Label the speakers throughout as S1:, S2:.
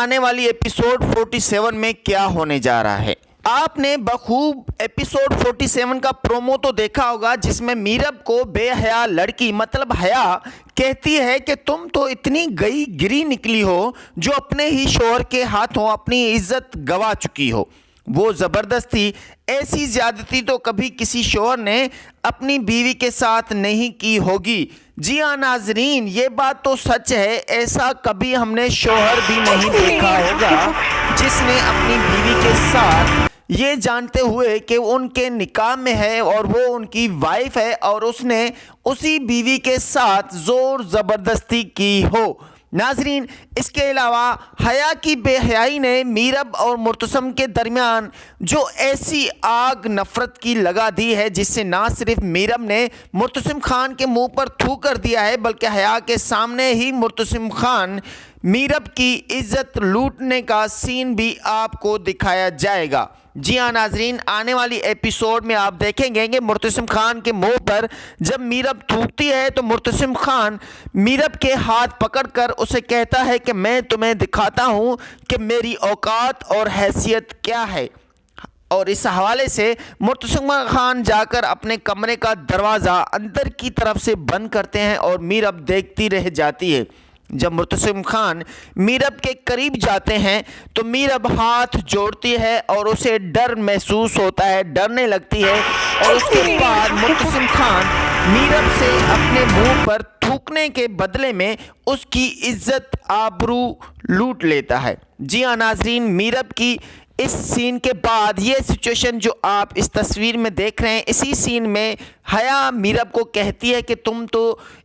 S1: آنے والی ایپیسوڈ 47 میں کیا ہونے جا رہا ہے۔ آپ نے بخوب ایپیسوڈ 47 کا پرومو تو دیکھا ہوگا، جس میں میرب کو بے حیا لڑکی مطلب حیا کہتی ہے کہ تم تو اتنی گئی گری نکلی ہو جو اپنے ہی شوہر کے ہاتھوں اپنی عزت گوا چکی ہو۔ وہ زبردستی ایسی زیادتی تو کبھی کسی شوہر نے اپنی بیوی کے ساتھ نہیں کی ہوگی۔ جی ہاں ناظرین، یہ بات تو سچ ہے، ایسا کبھی ہم نے شوہر بھی نہیں دیکھا ہوگا جس نے اپنی بیوی کے ساتھ یہ جانتے ہوئے کہ ان کے نکاح میں ہے اور وہ ان کی وائف ہے اور اس نے اسی بیوی کے ساتھ زور زبردستی کی ہو۔ ناظرین، اس کے علاوہ حیا کی بے حیائی نے میرب اور مرتسم کے درمیان جو ایسی آگ نفرت کی لگا دی ہے، جس سے نہ صرف میرب نے مرتسم خان کے منہ پر تھو کر دیا ہے، بلکہ حیا کے سامنے ہی مرتسم خان میرب کی عزت لوٹنے کا سین بھی آپ کو دکھایا جائے گا۔ جی ہاں ناظرین، آنے والی ایپیسوڈ میں آپ دیکھیں گے کہ مرتسم خان کے منہ پر جب میرب تھوکتی ہے تو مرتسم خان میرب کے ہاتھ پکڑ کر اسے کہتا ہے کہ میں تمہیں دکھاتا ہوں کہ میری اوقات اور حیثیت کیا ہے، اور اس حوالے سے مرتسم خان جا کر اپنے کمرے کا دروازہ اندر کی طرف سے بند کرتے ہیں اور میرب دیکھتی رہ جاتی ہے۔ جب مرتسم خان میرب کے قریب جاتے ہیں تو میرب ہاتھ جوڑتی ہے اور اسے ڈر محسوس ہوتا ہے، ڈرنے لگتی ہے، اور اس کے بعد مرتسم خان میرب سے اپنے منہ پر تھوکنے کے بدلے میں اس کی عزت آبرو لوٹ لیتا ہے۔ جی ہاں ناظرین، میرب کی اس سین کے بعد یہ سچویشن جو آپ اس تصویر میں دیکھ رہے ہیں، اسی سین میں حیا میرب کو کہتی ہے کہ تم تو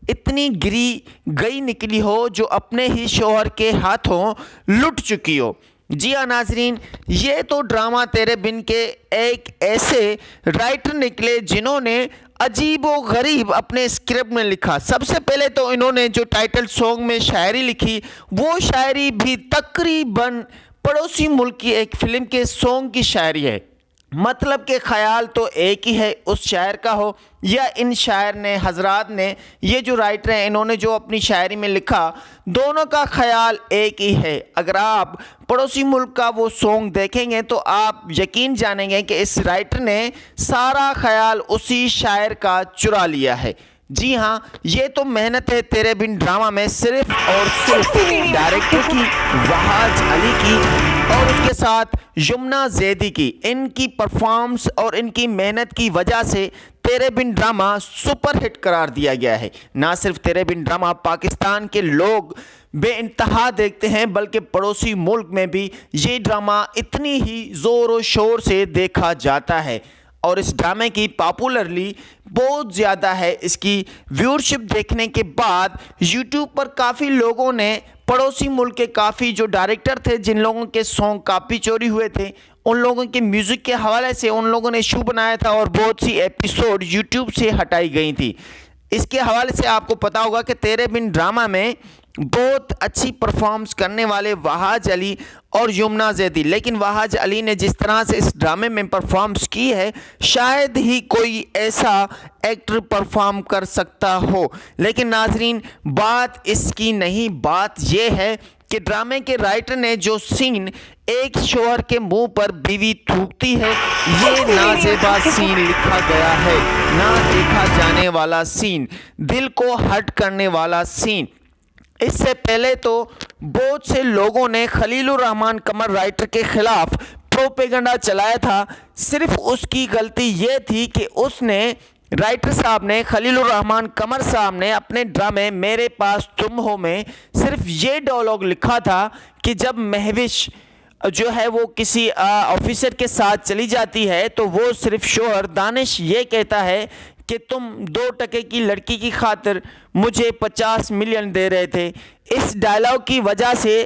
S1: اتنی گئی نکلی ہو جو اپنے ہی شوہر کے ہاتھوں لٹ چکی ہو۔ جی ہاں ناظرین، یہ تو ڈرامہ تیرے بن کے ایک ایسے رائٹر نکلے جنہوں نے عجیب و غریب اپنے اسکرپٹ میں لکھا۔ سب سے پہلے تو انہوں نے جو ٹائٹل سانگ میں شاعری لکھی، وہ شاعری بھی تقریباً پڑوسی ملک کی ایک فلم کے سانگ کی شاعری ہے، مطلب کہ خیال تو ایک ہی ہے اس شاعر کا ہو یا ان شاعر نے حضرات نے، یہ جو رائٹر ہیں انہوں نے جو اپنی شاعری میں لکھا، دونوں کا خیال ایک ہی ہے۔ اگر آپ پڑوسی ملک کا وہ سانگ دیکھیں گے تو آپ یقین جانیں گے کہ اس رائٹر نے سارا خیال اسی شاعر کا چرا لیا ہے۔ جی ہاں، یہ تو محنت ہے تیرے بن ڈرامہ میں صرف اور صرف ڈائریکٹر کی، وحاج علی کی، اور اس کے ساتھ یمنا زیدی کی۔ ان کی پرفارمنس اور ان کی محنت کی وجہ سے تیرے بن ڈرامہ سپر ہٹ قرار دیا گیا ہے۔ نہ صرف تیرے بن ڈرامہ پاکستان کے لوگ بے انتہا دیکھتے ہیں، بلکہ پڑوسی ملک میں بھی یہ ڈرامہ اتنی ہی زور و شور سے دیکھا جاتا ہے، اور اس ڈرامے کی پاپولرلی بہت زیادہ ہے۔ اس کی ویورشپ دیکھنے کے بعد یوٹیوب پر کافی لوگوں نے پڑوسی ملک کے کافی جو ڈائریکٹر تھے، جن لوگوں کے سانگ کاپی چوری ہوئے تھے، ان لوگوں کے میوزک کے حوالے سے ان لوگوں نے ایشو بنایا تھا اور بہت سی ایپیسوڈ یوٹیوب سے ہٹائی گئی تھی۔ اس کے حوالے سے آپ کو پتا ہوگا کہ تیرے بن ڈرامہ میں بہت اچھی پرفارمنس کرنے والے وحاج علی اور یمنا زیدی، لیکن وحاج علی نے جس طرح سے اس ڈرامے میں پرفارمنس کی ہے، شاید ہی کوئی ایسا ایکٹر پرفارم کر سکتا ہو۔ لیکن ناظرین، بات اس کی نہیں، بات یہ ہے کہ ڈرامے کے رائٹر نے جو سین ایک شوہر کے منہ پر بیوی تھوکتی ہے، یہ نازیبا سین لکھا گیا ہے، نہ دیکھا جانے والا سین، دل کو ہرٹ کرنے والا سین۔ اس سے پہلے تو بہت سے لوگوں نے خلیل الرحمن قمر رائٹر کے خلاف پروپیگنڈا چلایا تھا۔ صرف اس کی غلطی یہ تھی کہ اس نے رائٹر صاحب نے، خلیل الرحمن قمر صاحب نے اپنے ڈرامے میرے پاس تم ہو میں صرف یہ ڈائلاگ لکھا تھا کہ جب مہوش جو ہے وہ کسی آفیسر کے ساتھ چلی جاتی ہے تو وہ صرف شوہر دانش یہ کہتا ہے کہ تم 2% کی لڑکی کی خاطر مجھے 50 ملین دے رہے تھے۔ اس ڈائلاگ کی وجہ سے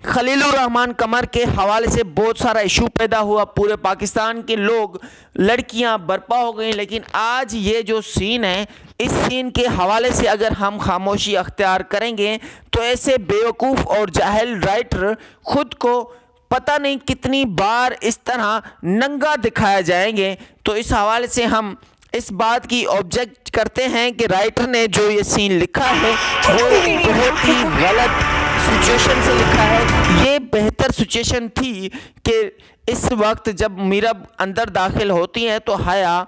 S1: خلیل الرحمن قمر کے حوالے سے بہت سارا ایشو پیدا ہوا، پورے پاکستان کے لوگ، لڑکیاں برپا ہو گئیں۔ لیکن آج یہ جو سین ہے، اس سین کے حوالے سے اگر ہم خاموشی اختیار کریں گے تو ایسے بیوقوف اور جاہل رائٹر خود کو پتہ نہیں کتنی بار اس طرح ننگا دکھایا جائیں گے۔ تو اس حوالے سے ہم اس بات کی آبجیکٹ کرتے ہیں کہ رائٹر نے جو یہ سین لکھا ہے وہ بہت ہی غلط سچویشن سے لکھا ہے۔ یہ بہتر بہتر سچویشن تھی کہ اس وقت جب میرب اندر داخل ہوتی ہیں تو حیا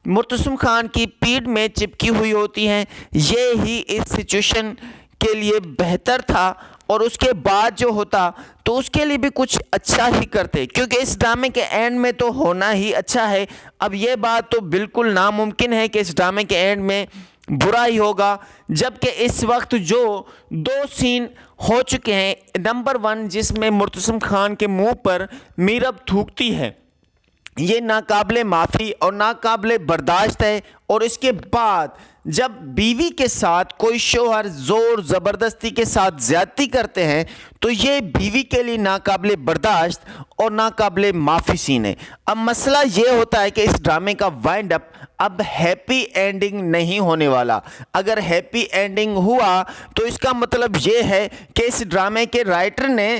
S1: مرتسم خان کی پیٹھ میں چپکی ہوئی ہوتی ہیں. یہ ہی اس سچویشن کے لیے بہتر تھا اور اس کے بعد جو ہوتا تو اس کے لیے بھی کچھ اچھا ہی کرتے, کیونکہ اس ڈرامے کے اینڈ میں تو ہونا ہی اچھا ہے. اب یہ بات تو بالکل ناممکن ہے کہ اس ڈرامے کے اینڈ میں برا ہی ہوگا, جبکہ اس وقت جو 2 سین ہو چکے ہیں. نمبر 1 جس میں مرتسم خان کے منہ پر میرب تھوکتی ہے, یہ ناقابل معافی اور ناقابل برداشت ہے. اور اس کے بعد جب بیوی کے ساتھ کوئی شوہر زور زبردستی کے ساتھ زیادتی کرتے ہیں تو یہ بیوی کے لیے ناقابل برداشت اور ناقابل معافی سین ہے. اب مسئلہ یہ ہوتا ہے کہ اس ڈرامے کا وائنڈ اپ اب ہیپی اینڈنگ نہیں ہونے والا. اگر ہیپی اینڈنگ ہوا تو اس کا مطلب یہ ہے کہ اس ڈرامے کے رائٹر نے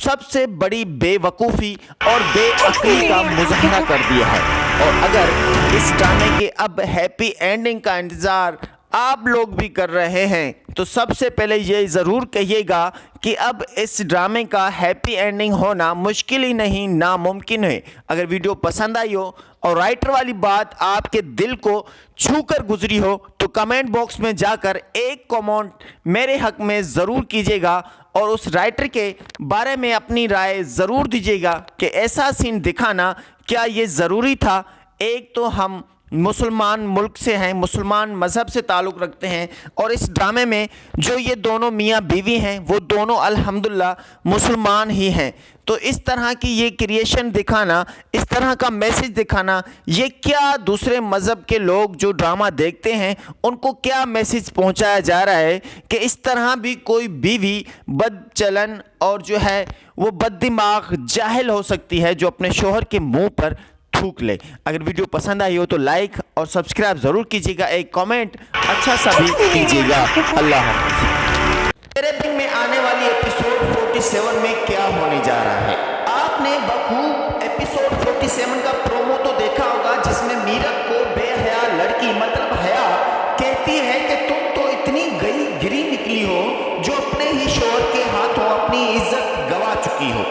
S1: سب سے بڑی بے وقوفی اور بے عقلی کا مظاہرہ کر دیا ہے. اور اگر اس ڈرامے کے اب ہیپی اینڈنگ کا انتظار آپ لوگ بھی کر رہے ہیں تو سب سے پہلے یہ ضرور کہیے گا کہ اب اس ڈرامے کا ہیپی اینڈنگ ہونا مشکل ہی نہیں ناممکن ہے. اگر ویڈیو پسند آئی ہو اور رائٹر والی بات آپ کے دل کو چھو کر گزری ہو تو کمنٹ باکس میں جا کر ایک کمنٹ میرے حق میں ضرور کیجیے گا اور اس رائٹر کے بارے میں اپنی رائے ضرور دیجیے گا کہ ایسا سین دکھانا کیا یہ ضروری تھا. ایک تو ہم مسلمان ملک سے ہیں, مسلمان مذہب سے تعلق رکھتے ہیں, اور اس ڈرامے میں جو یہ دونوں میاں بیوی ہیں وہ دونوں الحمدللہ مسلمان ہی ہیں. تو اس طرح کی یہ کریشن دکھانا, اس طرح کا میسج دکھانا, یہ کیا دوسرے مذہب کے لوگ جو ڈرامہ دیکھتے ہیں ان کو کیا میسج پہنچایا جا رہا ہے کہ اس طرح بھی کوئی بیوی بد چلن اور جو ہے وہ بد دماغ جاہل ہو سکتی ہے جو اپنے شوہر کے منہ پر تھوک لے. اگر ویڈیو پسند آئی ہو تو لائک اور سبسکرائب ضرور کیجیے گا, ایک کامنٹ اچھا سا بھی کیجیے گا. اللہ حافظ. تیرے بن میں آنے والی ایپیسوڈ 47 میں کیا ہونے جا رہا ہے؟ آپ نے بخوب ایپیسوڈ 47 کا پرومو تو دیکھا ہوگا جس میں میرب کو بے حیا لڑکی مطلب حیا کہتی ہے کہ تم تو اتنی گری نکلی ہو جو اپنے ہی شوہر کے ہاتھوں اپنی عزت گوا چکی ہو.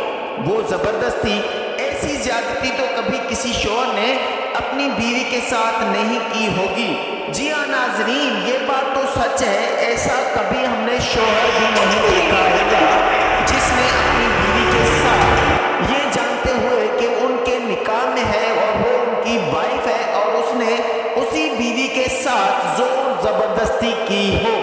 S1: وہ زبردستی ایسی زیادتی تو کبھی کسی شوہر نے اپنی بیوی کے ساتھ نہیں کی ہوگی. جی ہاں ناظرین, یہ بات تو سچ ہے, ایسا کبھی ہم نے شوہر بھی نہیں دیکھا ہوگا جس نے اپنی بیوی کے ساتھ یہ جانتے ہوئے کہ ان کے نکاح میں ہے اور وہ ان کی وائف ہے اور اس نے اسی بیوی کے ساتھ زور زبردستی کی ہو.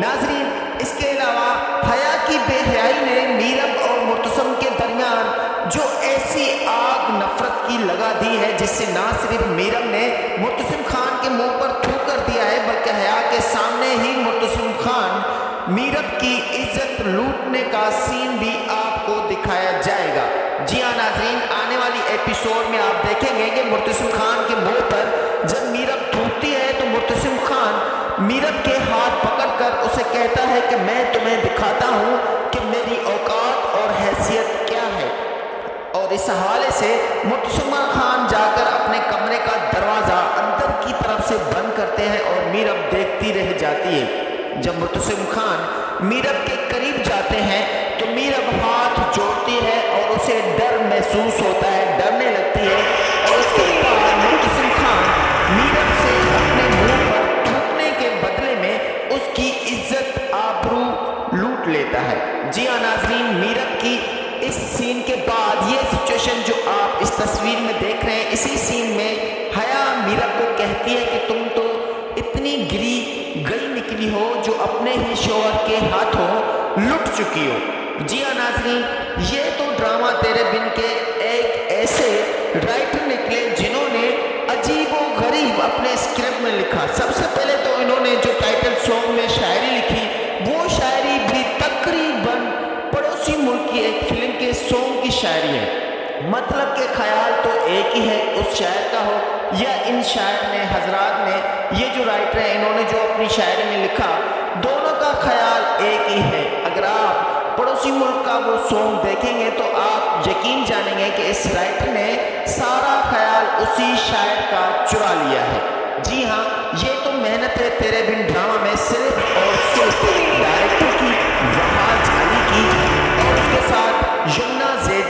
S1: ناظرین, اس کے علاوہ حیا کی بے حیائی نے میرب اور مرتسم کے درمیان جو ایسی آگ نفرت کی لگا دی ہے جس سے نہ صرف میرب نے مرتسم خان کے منہ پر تھوک کر دیا ہے بلکہ حیا کے سامنے ہی مرتسم خان میرب کی عزت لوٹنے کا سین بھی آپ کو دکھایا جائے گا. جی ہاں ناظرین, آنے والی ایپیسوڈ میں آپ دیکھیں گے کہ مرتسم خان کے منہ پر جب میرب تھوکتی ہے تو مرتسم خان میرب کے ہاتھ پکڑ کر اسے کہتا ہے کہ میں تمہیں دکھاتا ہوں کہ میری اوقات اور حیثیت کیا ہے. اور اس حوالے سے مرتسم خان جا کر اپنے کمرے کا دروازہ اندر کی طرف سے بند کرتے ہیں اور میرب دیکھتی رہ جاتی ہے. جب مرتسم خان میرب کے قریب جاتے ہیں تو میرب ہاتھ جوڑتی ہے اور اسے ڈر محسوس ہوتا ہے, ڈرنے لگتی ہے, اور اس کے بعد مرتسم خان میرب سے اپنے منہ پر تھوکنے کے بدلے میں اس کی عزت آبرو لوٹ لیتا ہے. جی ہاں ناظرین, میرب کی اس سین کے بعد یہ سچویشن جو آپ اس تصویر میں دیکھ رہے ہیں, اسی سین میں حیا میرب کو کہتی ہے کہ تم تو اتنی گئی نکلی ہو جو اپنے ہی شوہر کے ہاتھوں لٹ چکی ہو. جی ہاں ناظرین, یہ تو ڈرامہ تیرے بن کے ایک ایسے رائٹر نکلے جنہوں نے عجیب و غریب اپنے اسکرپٹ میں لکھا. سب سے پہلے تو انہوں نے جو ٹائٹل سانگ میں شاعری لکھی وہ شاعری بھی تقریباً پڑوسی ملک کی ایک فلم کے سانگ کی شاعری ہے. مطلب کہ خیال تو ایک ہی ہے اس شاعر کا ہو یا ان شاعر نے حضرات نے, یہ جو رائٹر ہیں انہوں نے جو اپنی شاعری میں لکھا, دونوں کا خیال ایک ہی ہے. اگر آپ پڑوسی ملک کا وہ سانگ دیکھیں گے تو آپ یقین جانیں گے کہ اس رائٹر نے سارا خیال اسی شاعر کا چرا لیا ہے. جی ہاں, یہ تو محنت ہے تیرے بن ڈرامہ میں صرف اور صرف ڈائریکٹر کی, وحاج علی کی, اور اس کے ساتھ یمنا زید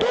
S1: 2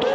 S1: 2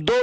S2: 2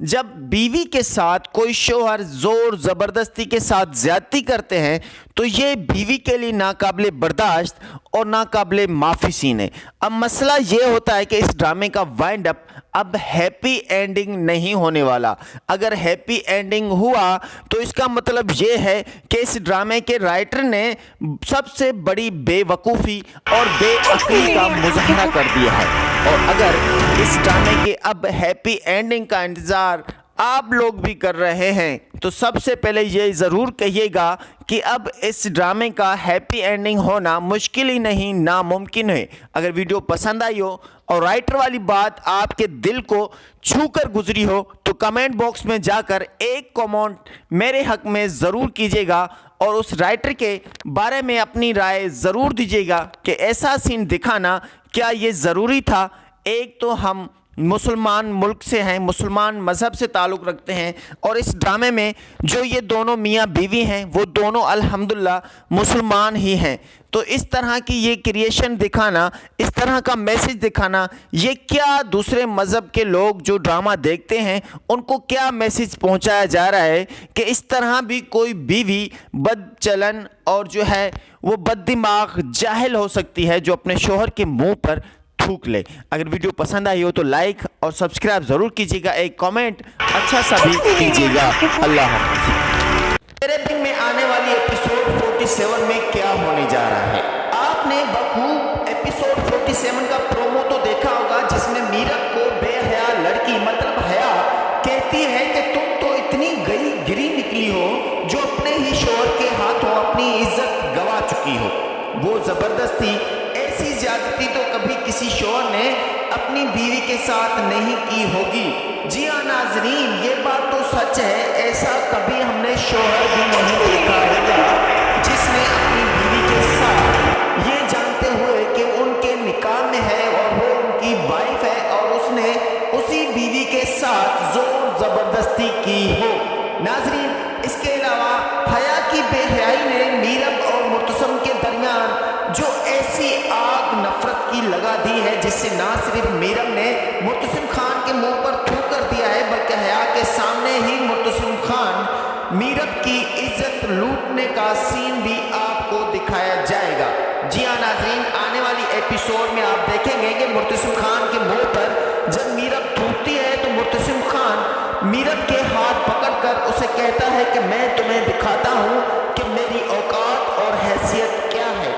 S2: جب بیوی کے ساتھ کوئی شوہر زور زبردستی کے ساتھ زیادتی کرتے ہیں تو یہ بیوی کے لیے ناقابل برداشت اور ناقابل معافی سین ہے۔ اب مسئلہ یہ ہوتا ہے کہ اس ڈرامے کا وائنڈ اپ اب ہیپی اینڈنگ نہیں ہونے والا۔ اگر ہیپی اینڈنگ ہوا تو اس کا مطلب یہ ہے کہ اس ڈرامے کے رائٹر نے سب سے بڑی بے وقوفی اور بے عقلی کا مظاہرہ کر دیا ہے۔ اور اگر اس ڈرامے کے اب ہیپی اینڈنگ کا انتظار آپ لوگ بھی کر رہے ہیں تو سب سے پہلے یہ ضرور کہیے گا کہ اب اس ڈرامے کا ہیپی اینڈنگ ہونا مشکل ہی نہیں ناممکن ہے۔ اگر ویڈیو پسند آئی ہو اور رائٹر والی بات آپ کے دل کو چھو کر گزری ہو تو کمنٹ باکس میں جا کر ایک کمنٹ میرے حق میں ضرور کیجیے گا اور اس رائٹر کے بارے میں اپنی رائے ضرور دیجیے گا کہ ایسا سین دکھانا کیا یہ ضروری تھا۔ ایک تو ہم مسلمان ملک سے ہیں، مسلمان مذہب سے تعلق رکھتے ہیں، اور اس ڈرامے میں جو یہ دونوں میاں بیوی ہیں وہ دونوں الحمدللہ مسلمان ہی ہیں۔ تو اس طرح کی یہ کریشن دکھانا، اس طرح کا میسج دکھانا، یہ کیا دوسرے مذہب کے لوگ جو ڈرامہ دیکھتے ہیں ان کو کیا میسج پہنچایا جا رہا ہے کہ اس طرح بھی کوئی بیوی بد چلن اور جو ہے وہ بد دماغ جاہل ہو سکتی ہے جو اپنے شوہر کے منہ پر تھوک لے۔ اگر ویڈیو پسند آئی ہو تو لائک اور سبسکرائب ضرور کیجیے گا، ایک کامنٹ اچھا سا بھی کیجیے گا۔ اللہ حافظ۔
S1: تیرے بن میں آنے والی ایپیسوڈ 47 میں کیا ہونے جا رہا ہے؟ آپ نے بخوب ایپیسوڈ 47 کا پرومو تو دیکھا ہوگا جس میں میرب کو بے حیا لڑکی مطلب حیا کہتی ہے کہ تم تو اتنی گئی گری نکلی ہو جو اپنے ہی شوہر کے ہاتھوں اپنی عزت گوا چکی ہو۔ وہ زبردستی ایسی زیادتی تو کبھی کسی شوہر نے اپنی بیوی کے ساتھ نہیں کی ہوگی۔ جی ہاں ناظرین، یہ بات تو سچ ہے، ایسا کبھی ہم نے شوہر بھی نہیں دیکھا ہوگا جس نے اپنی بیوی کے ساتھ یہ جانتے ہوئے کہ ان کے نکاح میں ہے اور وہ ان کی وائف ہے اور اس نے اسی بیوی کے ساتھ زور زبردستی کی ہو۔ ناظرین، اس کے علاوہ حیا کی بے حیائی نے میرب اور مرتسم کے درمیان جو ایسی آگ نفرت کی لگا دی ہے جس سے نہ صرف میرب نے مرتسم خان کے منہ پر تھوک کر دیا ہے بلکہ حیا کے سامنے ہی مرتسم خان میرب کی عزت لوٹنے کا سین بھی آپ کو دکھایا جائے گا۔ جی ہاں ناظرین، آنے والی ایپیسوڈ میں آپ دیکھیں گے کہ مرتسم خان کے منہ پر جب میرب تھوکتی ہے تو مرتسم خان میرب کے ہاتھ پکڑ کر اسے کہتا ہے کہ میں تمہیں دکھاتا ہوں کہ میری اوقات اور حیثیت کیا ہے،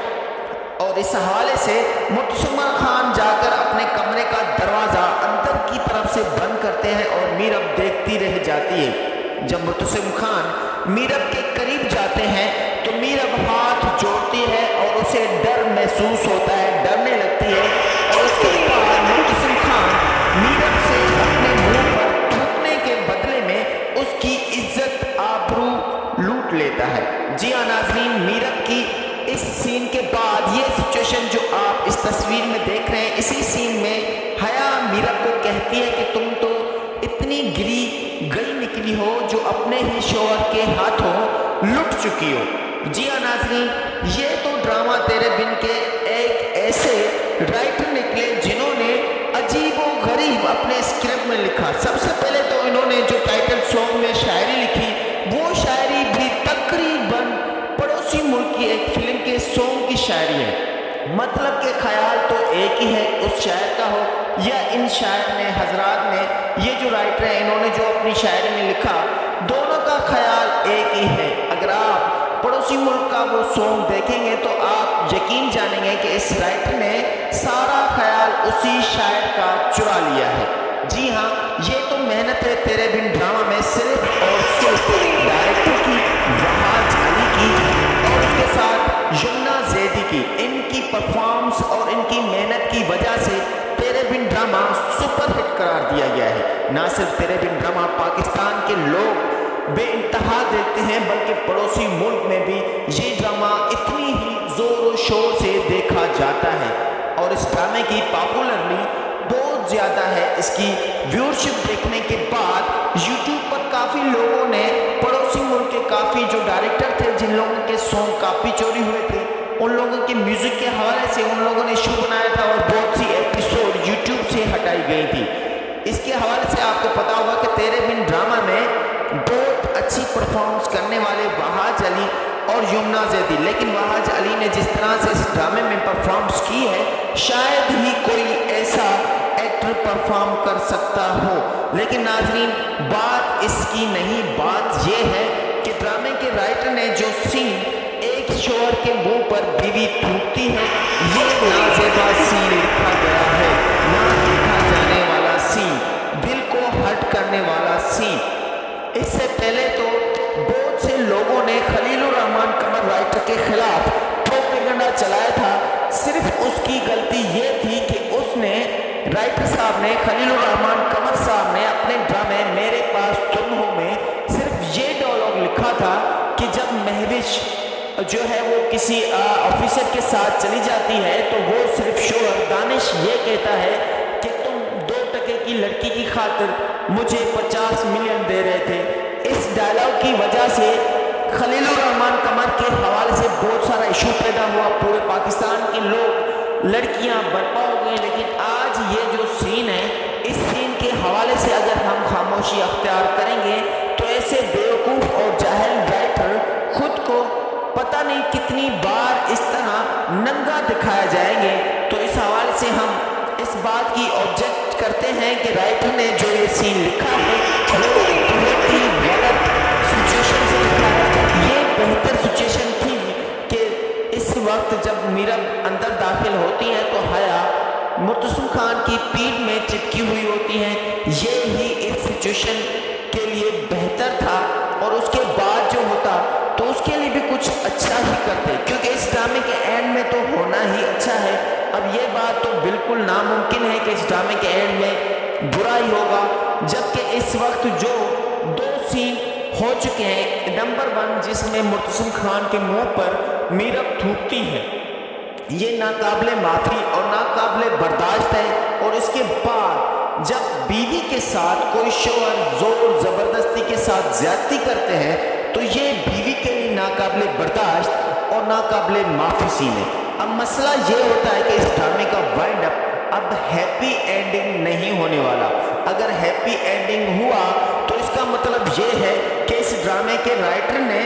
S1: اور اس حوالے سے مرتسم خان جا کر اپنے کمرے کا دروازہ اندر کی طرف سے بند کرتے ہیں اور میرب دیکھتی رہ جاتی ہے۔ جب مرتسم خان میرب کے قریب جاتے ہیں تو میرب ہاتھ جوڑتی ہے اور اسے ڈر محسوس ہوتا ہے، ڈرنے لگتی ہے، اور اس کے بعد مرتسم خان میرب سے اپنے منہ پر تھوکنے کے بدلے میں اس کی عزت آبرو لوٹ لیتا ہے۔ جی ہاں ناظرین، میرب کی اس سین کے بعد یہ سچویشن جو آپ اس تصویر میں دیکھ رہے ہیں، اسی سین میں حیا میرب کو کہتی ہے کہ تم تو اتنی گری گئی نکلی ہو جو اپنے ہی شوہر کے ہاتھوں لٹ چکی ہو۔ جی ہاں ناظرین، یہ تو ڈرامہ تیرے بن کے ایک ایسے رائٹر نکلے جنہوں نے عجیب و غریب اپنے اسکرپٹ میں لکھا۔ سب سے پہلے تو انہوں نے جو ٹائٹل سانگ میں شاعری لکھی وہ شاعری بھی تقریباً پڑوسی ملک کی ایک فلم کے سانگ کی شاعری ہے، مطلب کہ خیال تو ایک ہی ہے اس شاعر کا ہو یا ان شاعر نے حضرات نے، یہ جو رائٹر ہیں انہوں نے جو اپنی شاعری میں لکھا دونوں کا خیال ایک ہی ہے۔ اگر آپ پڑوسی ملک کا وہ سانگ دیکھیں گے تو آپ یقین جانیں گے کہ اس رائٹر نے سارا خیال اسی شاعر کا چرا لیا ہے۔ جی ہاں، یہ تو محنت ہے تیرے بن ڈرامہ میں صرف اور صرف ڈائریکٹر کی، وحاج علی کی اور اس کے ساتھ یمنا زیدی کی۔ ان کی پرفارمنس اور ان کی محنت کی وجہ سے تیرے بن ڈرامہ سپر ہٹ قرار دیا گیا ہے۔ نہ صرف تیرے بن ڈرامہ پاکستان کے لوگ بے انتہا دیکھتے ہیں بلکہ پڑوسی ملک میں بھی یہ ڈرامہ اتنی ہی زور و شور سے دیکھا جاتا ہے، اور اس ڈرامے کی پاپولرلی بہت زیادہ ہے۔ اس کی ویورشپ دیکھنے کے بعد یوٹیوب پر کافی لوگوں نے پڑوسی ملک کے کافی جو ڈائریکٹر تھے جن لوگوں کے سانگ کافی چوری ہوئے تھے ان لوگوں کے میوزک کے حوالے سے ان لوگوں نے شو بنایا تھا اور بہت سی ایپیسوڈ یوٹیوب سے ہٹائی گئی تھی۔
S2: اس کے حوالے سے آپ کو پتا ہوگا کہ تیرے بن ڈرامہ میں بہت اچھی پرفارمنس کرنے والے وحاج علی اور یمنا زیدی، لیکن وحاج علی نے جس طرح سے اس ڈرامے میں پرفارمنس کی ہے شاید ہی کوئی ایسا ایکٹر پرفارم کر سکتا ہو۔ لیکن ناظرین بات اس کی نہیں، بات یہ ہے کہ ڈرامے کے رائٹر نے جو سین ایک شوہر کے منہ پر بیوی تھوکتی ہے یہ نازیبا سین لکھا گیا ہے، نہ دیکھا جانے والا سین، دل کو ہرٹ کرنے والا سین۔ اس سے پہلے تو بہت سے لوگوں نے خلیل الرحمن قمر رائٹر کے خلاف پروپیگنڈا چلایا تھا، صرف اس کی غلطی یہ تھی کہ اس نے رائٹر صاحب نے خلیل الرحمن قمر صاحب نے اپنے ڈرامے میرے پاس تم ہو میں صرف یہ ڈائلاگ لکھا تھا کہ جب مہوش جو ہے وہ کسی آفیسر کے ساتھ چلی جاتی ہے تو وہ صرف شوہر دانش یہ کہتا ہے کہ تم 2% کی لڑکی کی خاطر مجھے 50 ملین دے رہے تھے۔ اس ڈائلاگ کی وجہ سے خلیل الرحمن قمر کے حوالے سے بہت سارا ایشو پیدا ہوا، پورے پاکستان کے لوگ لڑکیاں برپا ہو گئے۔ لیکن آج یہ جو سین ہے اس سین کے حوالے سے اگر ہم خاموشی اختیار کریں گے تو ایسے بیوقوف اور جاہل رائٹر خود کو پتہ نہیں کتنی بار اس طرح ننگا دکھایا جائیں گے۔ تو اس حوالے سے ہم اس بات کی آبجیکٹ کرتے ہیں کہ رائٹر نے جو یہ سین لکھا ہے وہ بہت ہی غلط سچویشن سے لکھا ہے۔ یہ بہتر سچویشن تھی کہ اس وقت جب میرب اندر داخل ہوتی ہے تو حیا مرتسم خان کی پیٹھ میں چپکی ہوئی ہوتی ہیں، یہ ہی اس سچویشن کے لیے بہتر تھا، اور اس کے بعد جو ہوتا تو اس کے لیے بھی کچھ اچھا ہی کرتے، کیونکہ اس ڈرامے کے اینڈ میں تو ہونا ہی اچھا ہے۔ اب یہ بات تو بالکل ناممکن ہے کہ اس ڈرامے کے اینڈ میں برا ہی ہوگا، جبکہ اس وقت جو 2 سین ہو چکے ہیں، نمبر 1 جس میں مرتسم خان کے منہ پر میرب تھوکتی ہے، یہ ناقابل معافی اور ناقابل برداشت ہے، اور اس کے بعد جب بیوی کے ساتھ کوئی شوہر زور زبردستی کے ساتھ زیادتی کرتے ہیں تو یہ بیوی کے لیے ناقابل برداشت اور ناقابل معافی سین ہے۔ اب مسئلہ یہ ہوتا ہے کہ اس ڈرامے کا وائنڈ اپ اب ہیپی اینڈنگ نہیں ہونے والا۔ اگر ہیپی اینڈنگ ہوا تو اس کا مطلب یہ ہے کہ اس ڈرامے کے رائٹر نے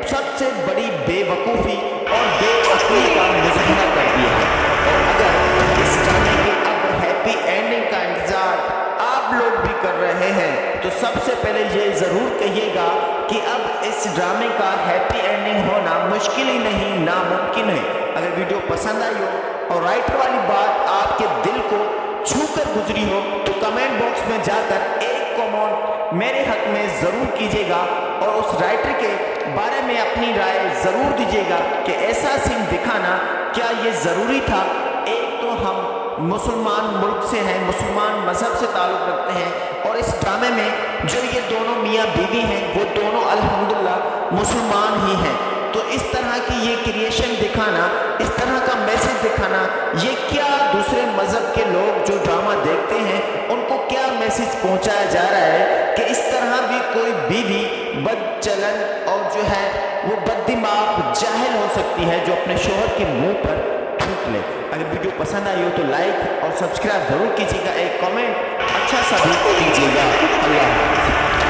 S2: سب سے بڑی بے وقوفی اور بے عقلی کا مظاہرہ کر دیا ہے۔ اور اگر اس ڈرامے کی اب ہیپی اینڈنگ کا انتظار آپ لوگ بھی کر رہے ہیں تو سب سے پہلے یہ ضرور کہیے گا کہ اب اس ڈرامے کا ہیپی اینڈنگ ہونا مشکل ہی نہیں، ناممکن ہے۔ اگر ویڈیو پسند آئی ہو اور رائٹر والی بات آپ کے دل کو چھو کر گزری ہو تو کمنٹ باکس میں جا کر ایک کمنٹ میرے حق میں ضرور کیجیے گا، اور اس رائٹر کے بارے میں اپنی رائے ضرور دیجیے گا کہ ایسا سین دکھانا کیا یہ ضروری تھا۔ ایک تو ہم مسلمان ملک سے ہیں، مسلمان مذہب سے تعلق رکھتے ہیں، اور اس ڈرامے میں جو یہ دونوں میاں بیوی ہیں وہ دونوں الحمدللہ مسلمان ہی ہیں۔ تو اس طرح کی یہ کریشن دکھانا، اس طرح کا میسج دکھانا، یہ کیا دوسرے مذہب کے لوگ جو ڈرامہ دیکھتے ہیں ان کو کیا میسج پہنچایا جا رہا ہے کہ اس طرح بھی کوئی بیوی بد چلن اور جو ہے وہ بد دماغ جاہل ہو سکتی ہے جو اپنے شوہر کے منہ پر تھوک لے۔ اگر ویڈیو پسند آئی ہو تو لائک اور سبسکرائب ضرور کیجیے گا، ایک کمنٹ اچھا سا بھی کیجیے گا۔ اللہ حافظ۔